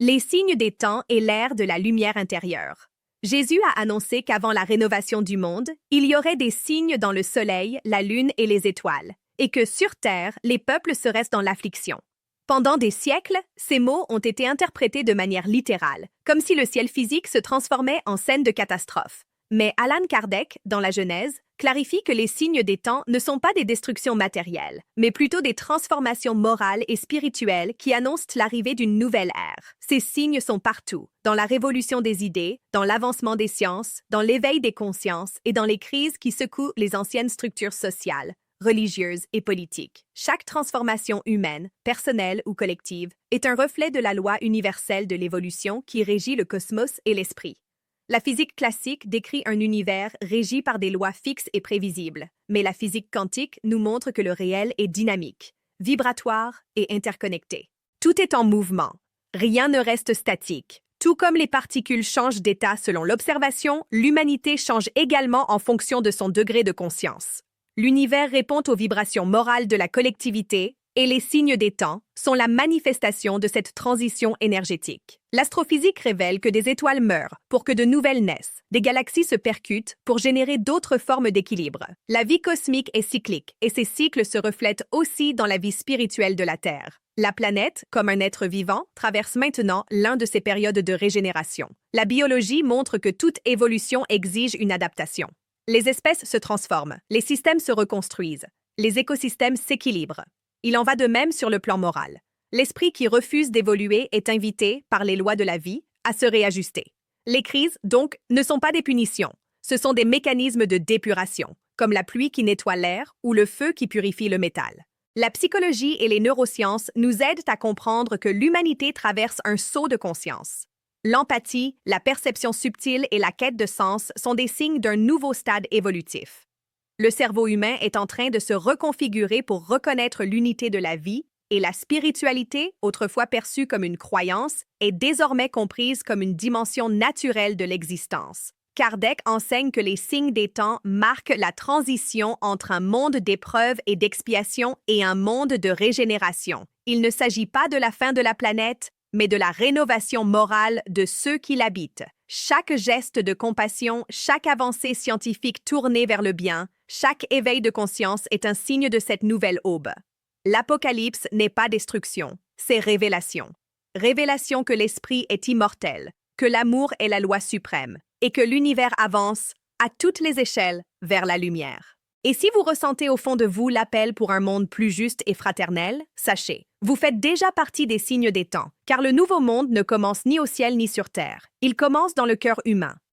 Les signes des temps et l'ère de la lumière intérieure. Jésus a annoncé qu'avant la rénovation du monde, il y aurait des signes dans le soleil, la lune et les étoiles, et que sur terre, les peuples seraient dans l'affliction. Pendant des siècles, ces mots ont été interprétés de manière littérale, comme si le ciel physique se transformait en scène de catastrophe. Mais Allan Kardec, dans la Genèse, clarifie que les signes des temps ne sont pas des destructions matérielles, mais plutôt des transformations morales et spirituelles qui annoncent l'arrivée d'une nouvelle ère. Ces signes sont partout, dans la révolution des idées, dans l'avancement des sciences, dans l'éveil des consciences et dans les crises qui secouent les anciennes structures sociales, religieuses et politiques. Chaque transformation humaine, personnelle ou collective, est un reflet de la loi universelle de l'évolution qui régit le cosmos et l'esprit. La physique classique décrit un univers régi par des lois fixes et prévisibles, mais la physique quantique nous montre que le réel est dynamique, vibratoire et interconnecté. Tout est en mouvement. Rien ne reste statique. Tout comme les particules changent d'état selon l'observation, l'humanité change également en fonction de son degré de conscience. L'univers répond aux vibrations morales de la collectivité, et les signes des temps sont la manifestation de cette transition énergétique. L'astrophysique révèle que des étoiles meurent pour que de nouvelles naissent. Des galaxies se percutent pour générer d'autres formes d'équilibre. La vie cosmique est cyclique et ces cycles se reflètent aussi dans la vie spirituelle de la Terre. La planète, comme un être vivant, traverse maintenant l'un de ces périodes de régénération. La biologie montre que toute évolution exige une adaptation. Les espèces se transforment, les systèmes se reconstruisent, les écosystèmes s'équilibrent. Il en va de même sur le plan moral. L'esprit qui refuse d'évoluer est invité, par les lois de la vie, à se réajuster. Les crises, donc, ne sont pas des punitions. Ce sont des mécanismes de dépuration, comme la pluie qui nettoie l'air ou le feu qui purifie le métal. La psychologie et les neurosciences nous aident à comprendre que l'humanité traverse un saut de conscience. L'empathie, la perception subtile et la quête de sens sont des signes d'un nouveau stade évolutif. Le cerveau humain est en train de se reconfigurer pour reconnaître l'unité de la vie et la spiritualité, autrefois perçue comme une croyance, est désormais comprise comme une dimension naturelle de l'existence. Kardec enseigne que les signes des temps marquent la transition entre un monde d'épreuves et d'expiation et un monde de régénération. Il ne s'agit pas de la fin de la planète, mais de la rénovation morale de ceux qui l'habitent. Chaque geste de compassion, chaque avancée scientifique tournée vers le bien, chaque éveil de conscience est un signe de cette nouvelle aube. L'Apocalypse n'est pas destruction, c'est révélation. Révélation que l'esprit est immortel, que l'amour est la loi suprême, et que l'univers avance, à toutes les échelles, vers la lumière. Et si vous ressentez au fond de vous l'appel pour un monde plus juste et fraternel, sachez, vous faites déjà partie des signes des temps, car le nouveau monde ne commence ni au ciel ni sur terre. Il commence dans le cœur humain.